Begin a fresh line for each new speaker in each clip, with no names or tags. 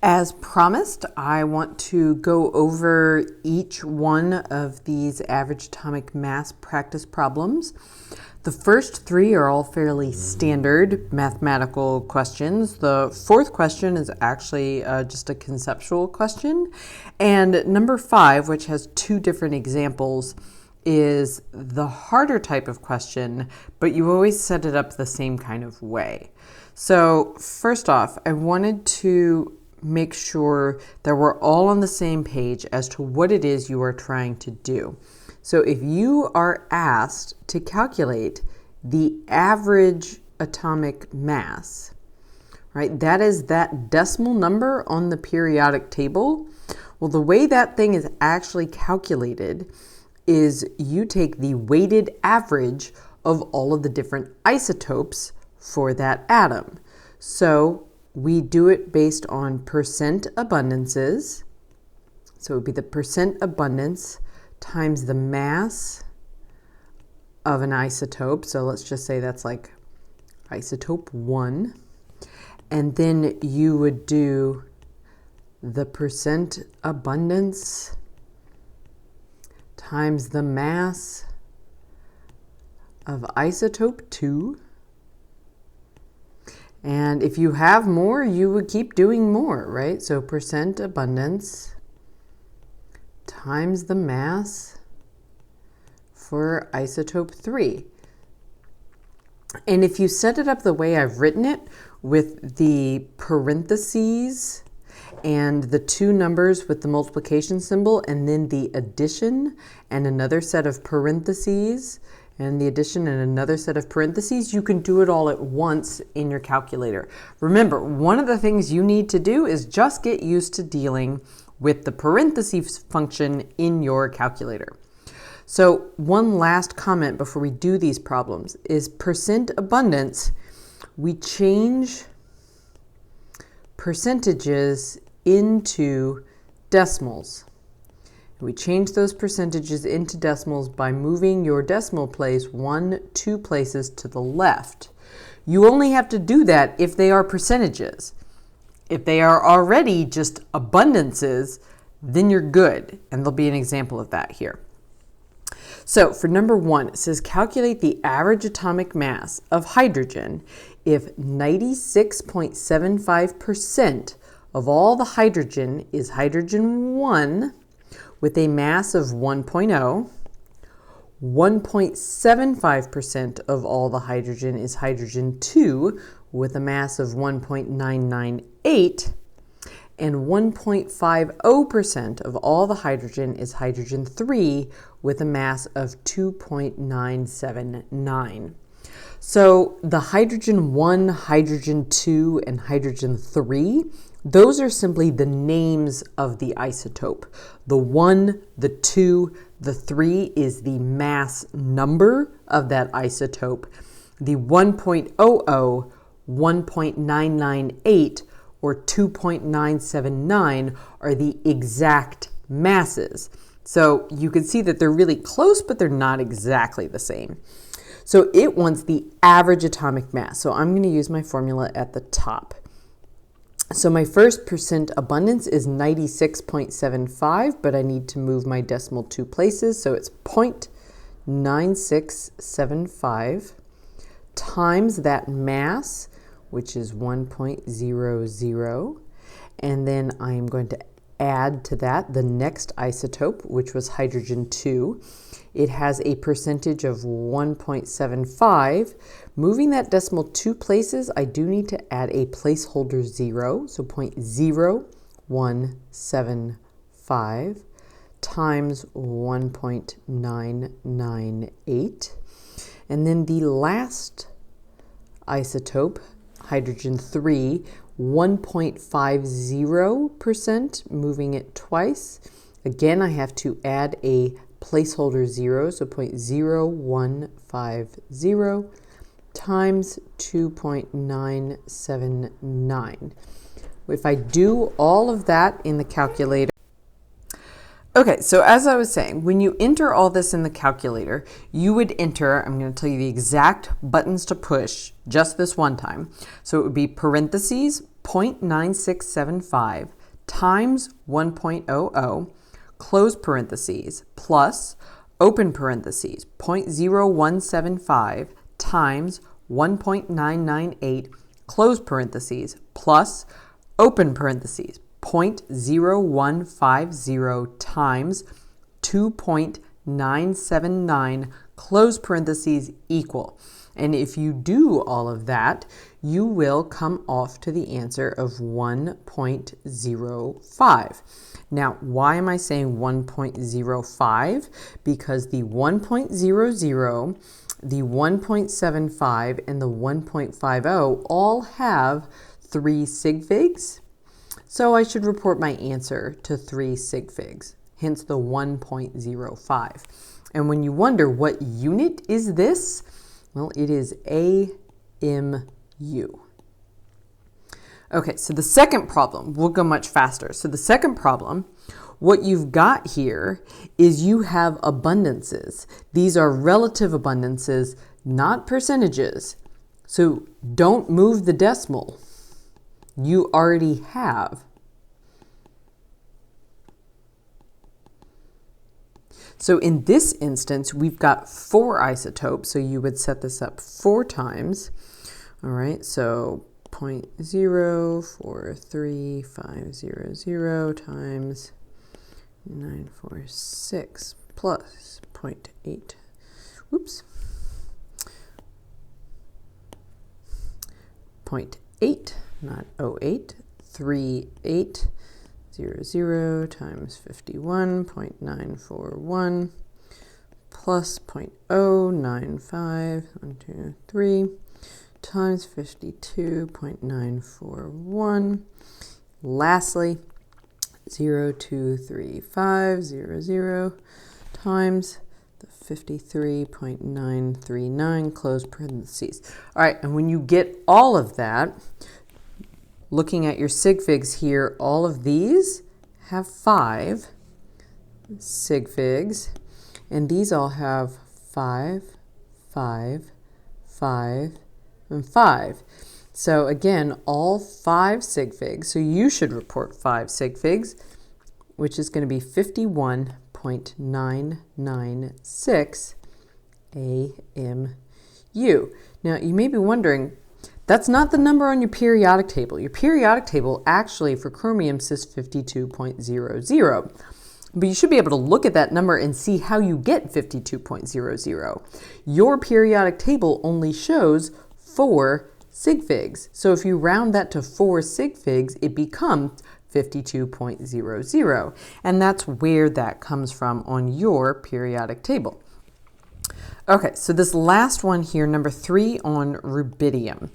As promised, I want to go over each one of these average atomic mass practice problems. The first three are all fairly standard mathematical questions. The fourth question is actually just a conceptual question. And number 5, which has two different examples, is the harder type of question, but you always set it up the same kind of way. So first off, I wanted to make sure that we're all on the same page as to what it is you are trying to do. So if you are asked to calculate the average atomic mass, right, that is that decimal number on the periodic table. Well, the way that thing is actually calculated is you take the weighted average of all of the different isotopes for that atom. So we do it based on percent abundances. So it would be the percent abundance times the mass of an isotope. So let's just say that's like isotope 1. And then you would do the percent abundance times the mass of isotope 2. And if you have more, you would keep doing more, right? So percent abundance times the mass for isotope 3. And if you set it up the way I've written it, with the parentheses and the two numbers with the multiplication symbol, and then the addition and another set of parentheses, and the addition and another set of parentheses, you can do it all at once in your calculator. Remember, one of the things you need to do is just get used to dealing with the parentheses function in your calculator. So one last comment before we do these problems is percent abundance. We change percentages into decimals. We change those percentages into decimals by moving your decimal place 2 places to the left. You only have to do that if they are percentages. If they are already just abundances, then you're good. And there'll be an example of that here. So for number 1, it says calculate the average atomic mass of hydrogen if 96.75% of all the hydrogen is hydrogen 1 with a mass of 1.0, 1.75% of all the hydrogen is hydrogen 2 with a mass of 1.998, and 1.50% of all the hydrogen is hydrogen 3 with a mass of 2.979. So the hydrogen 1, hydrogen 2, and hydrogen 3, those are simply the names of the isotope. The 1, the 2, the 3 is the mass number of that isotope. The 1.00, 1.998, or 2.979 are the exact masses. So you can see that they're really close, but they're not exactly the same. So it wants the average atomic mass. So I'm going to use my formula at the top. So my first percent abundance is 96.75, but I need to move my decimal 2 places. So it's 0.9675 times that mass, which is 1.00. And then I'm going to add to that the next isotope, which was hydrogen 2. It has a percentage of 1.75. Moving that decimal 2 places, I do need to add a placeholder 0, so 0.0175 times 1.998. And then the last isotope, hydrogen 3, 1.50%, moving it twice. Again, I have to add a placeholder 0, so 0.0150 times 2.979. If I do all of that in the calculator, okay, so as I was saying, when you enter all this in the calculator, you would enter, I'm going to tell you the exact buttons to push just this one time. So it would be parentheses, 0.9675 times 1.00, close parentheses, plus, open parentheses, 0.0175 times 1.998, close parentheses, plus, open parentheses, 0.0150 times 2.979, close parentheses, equal. And if you do all of that, you will come off to the answer of 1.05. Now, why am I saying 1.05? Because the 1.00, the 1.75, and the 1.50 all have 3 sig figs. So I should report my answer to 3 sig figs, hence the 1.05. And when you wonder what unit is this, well, it is AMU. Okay, so the second problem, we'll go much faster. So the second problem, what you've got here is you have abundances. These are relative abundances, not percentages. So don't move the decimal. You already have. So in this instance, we've got 4 isotopes, so you would set this up 4 times. All right, so 0.043500 times 946 plus 0.8, whoops, 0.8, not 08, 3800 times 51.941 plus 0.095, 123, times 52.941. Lastly, 0.23500 times the 53.939, close parentheses. All right, and when you get all of that, looking at your sig figs here, all of these have 5 sig figs, and these all have 5, 5, 5, and 5. So again, all 5 sig figs, so you should report 5 sig figs, which is going to be 51.996 AMU. Now, you may be wondering, that's not the number on your periodic table. Your periodic table actually for chromium says 52.00. But you should be able to look at that number and see how you get 52.00. Your periodic table only shows 4 sig figs. So if you round that to 4 sig figs, it becomes 52.00. And that's where that comes from on your periodic table. Okay, so this last one here, number 3 on rubidium.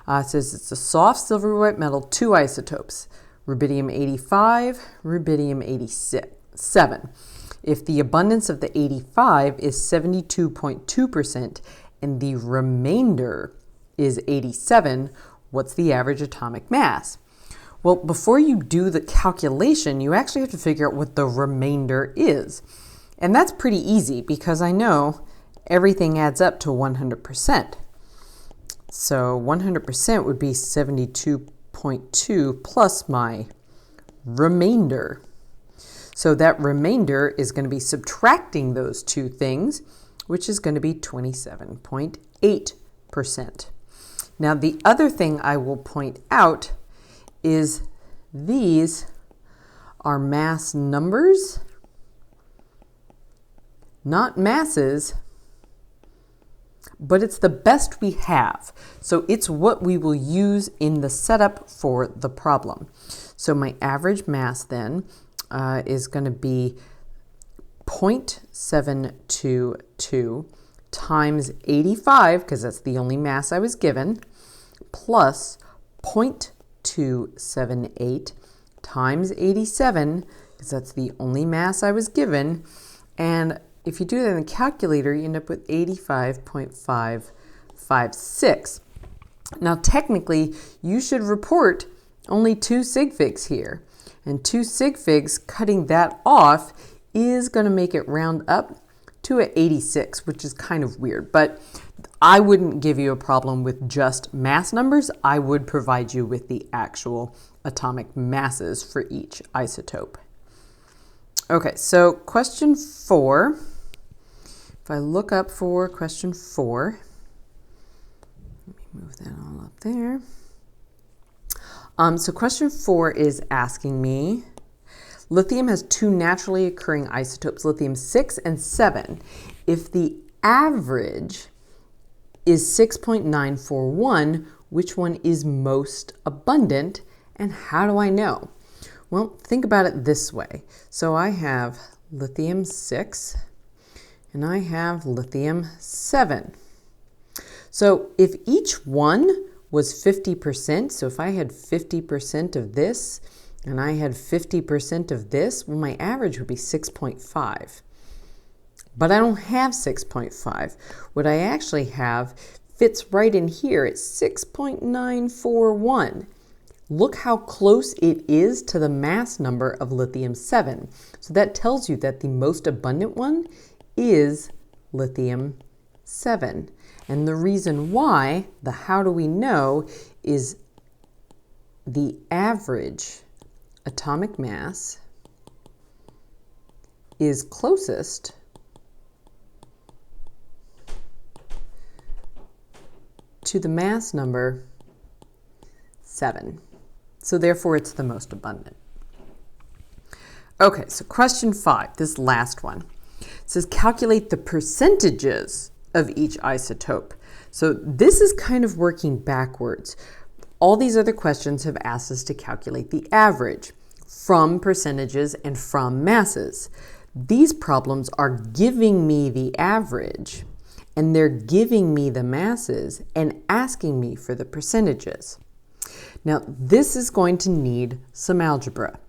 It says it's a soft silver white metal, 2 isotopes, rubidium 85, rubidium 87. If the abundance of the 85 is 72.2% and the remainder is 87, what's the average atomic mass? Well, before you do the calculation, you actually have to figure out what the remainder is. And that's pretty easy because I know everything adds up to 100%. So 100% would be 72.2 plus my remainder. So that remainder is going to be subtracting those 2 things, which is going to be 27.8%. Now, the other thing I will point out is these are mass numbers, not masses, but it's the best we have. So it's what we will use in the setup for the problem. So my average mass then is going to be 0.722 times 85, because that's the only mass I was given, plus 0.278 times 87, because that's the only mass I was given. And if you do that in the calculator, you end up with 85.556. Now, technically, you should report only 2 sig figs here. And 2 sig figs, cutting that off, is going to make it round up to an 86, which is kind of weird. But I wouldn't give you a problem with just mass numbers. I would provide you with the actual atomic masses for each isotope. Okay, so question 4. If I look up for question 4, let me move that all up there. So question 4 is asking me, lithium has 2 naturally occurring isotopes, lithium-6 and 7. If the average is 6.941, which one is most abundant, and how do I know? Well, think about it this way. So I have lithium-6 and I have lithium-7. So if each one was 50%, so if I had 50% of this and I had 50% of this, well, my average would be 6.5. But I don't have 6.5. What I actually have fits right in here. It's 6.941. Look how close it is to the mass number of lithium-7. So that tells you that the most abundant one is lithium-7. And the reason why, the how do we know, is the average atomic mass is closest to the mass number 7. So therefore it's the most abundant. Okay, so question 5, this last one. It says calculate the percentages of each isotope. So this is kind of working backwards. All these other questions have asked us to calculate the average from percentages and from masses. These problems are giving me the average, and they're giving me the masses and asking me for the percentages. Now, this is going to need some algebra.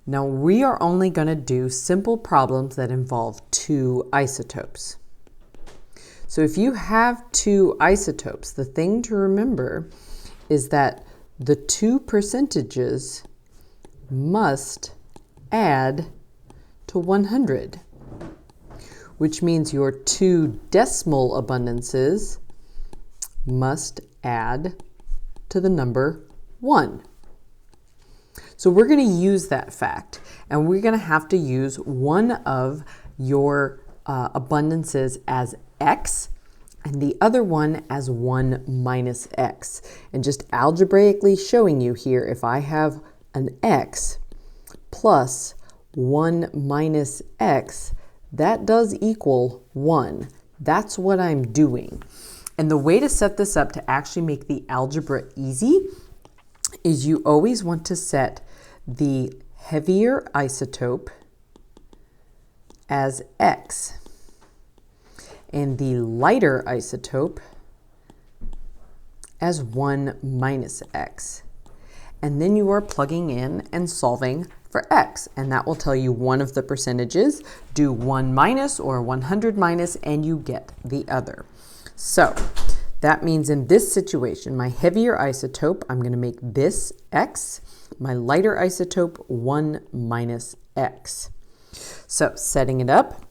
Now, we are only going to do simple problems that involve 2 isotopes. So if you have 2 isotopes, the thing to remember is that the 2 percentages must add to 100. Which means your 2 decimal abundances must add to the number 1. So we're going to use that fact, and we're going to have to use one of your abundances as x and the other one as 1 minus x. And just algebraically showing you here, if I have an x plus 1 minus x, that does equal 1. That's what I'm doing. And the way to set this up to actually make the algebra easy is you always want to set the heavier isotope as x and the lighter isotope as 1 minus x. And then you are plugging in and solving for x, and that will tell you one of the percentages. Do 1 minus or 100 minus, and you get the other. So that means in this situation, my heavier isotope, I'm going to make this x. My lighter isotope, 1 minus x. So setting it up,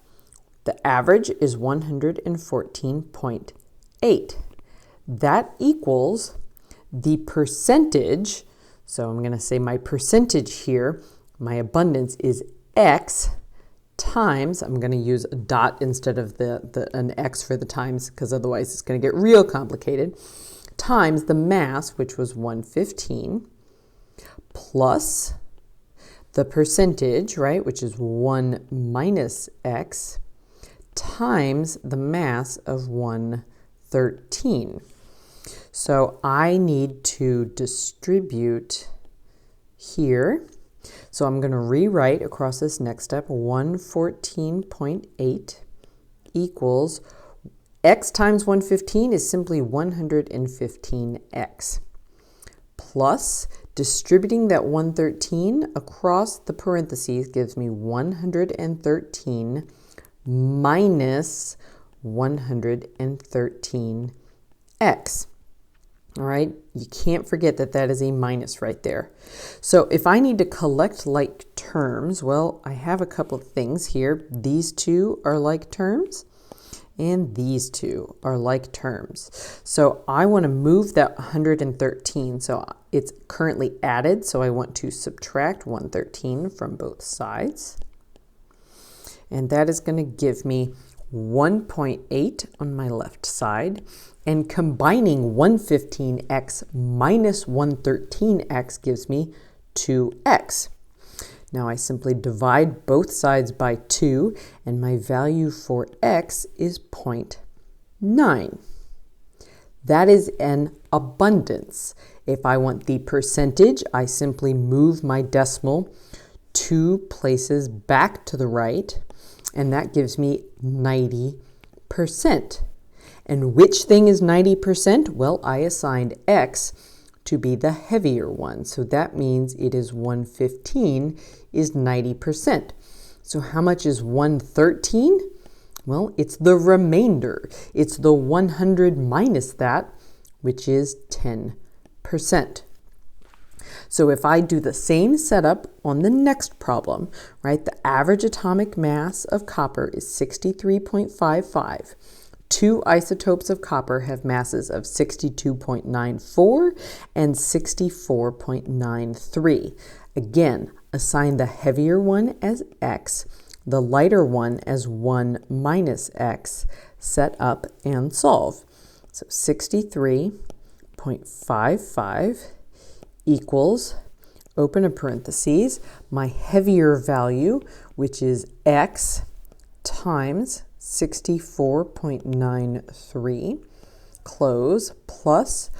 the average is 114.8. That equals the percentage. So I'm going to say my percentage here, my abundance is x times, I'm going to use a dot instead of an x for the times, because otherwise it's going to get real complicated, times the mass, which was 115, plus the percentage, right, which is 1 minus x, times the mass of 113. So I need to distribute here. So I'm going to rewrite across this next step, 114.8 equals x times 115 is simply 115x, plus distributing that 113 across the parentheses gives me 113 minus 113x. All right, you can't forget that that is a minus right there. So if I need to collect like terms, well, I have a couple of things here. These two are like terms, and these two are like terms. So I want to move that 113. So it's currently added, so I want to subtract 113 from both sides. And that is going to give me 1.8 on my left side. And combining 115x minus 113x gives me 2x. Now I simply divide both sides by 2, and my value for x is 0.9. That is an abundance. If I want the percentage, I simply move my decimal 2 places back to the right, and that gives me 90%. And which thing is 90%? Well, I assigned x to be the heavier one. So that means it is 115 is 90%. So how much is 113? Well, it's the remainder. It's the 100 minus that, which is 10%. So if I do the same setup on the next problem, right, the average atomic mass of copper is 63.55. Two isotopes of copper have masses of 62.94 and 64.93. Again, assign the heavier one as x, the lighter one as 1 minus x, set up and solve. So 63.55 equals, open a parentheses, my heavier value, which is x, times 64.93, close, plus,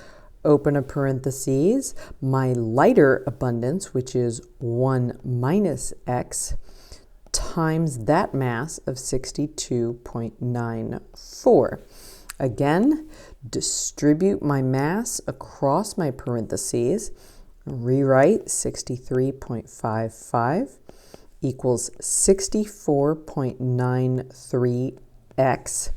open a parentheses, my lighter abundance, which is 1 minus x, times that mass of 62.94. Again, distribute my mass across my parentheses, rewrite 63.55 equals 64.93x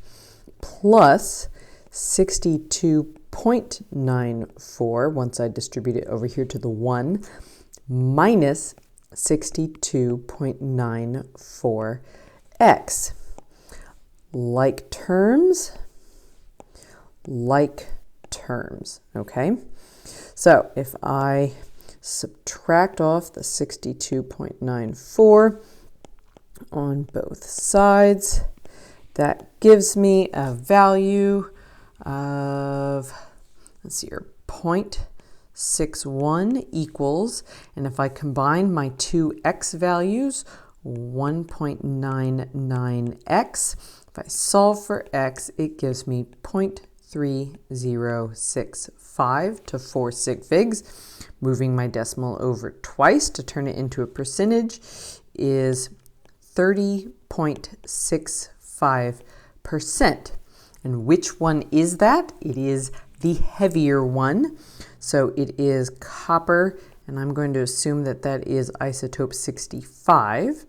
plus 62.94, once I distribute it over here to the 1, minus 62.94x. Like terms, okay? So if I subtract off the 62.94 on both sides, that gives me a value of, let's see here, 0.61 equals, and if I combine my two x values, 1.99x. If I solve for x, it gives me 0.3065 to 4 sig figs. Moving my decimal over twice to turn it into a percentage is 30.65%. And which one is that? It is the heavier one. So it is copper, and I'm going to assume that that is isotope 65.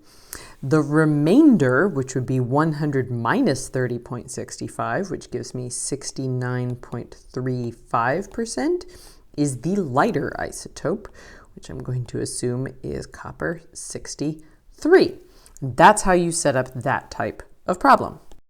The remainder, which would be 100 minus 30.65, which gives me 69.35%, is the lighter isotope, which I'm going to assume is copper 63. That's how you set up that type of problem.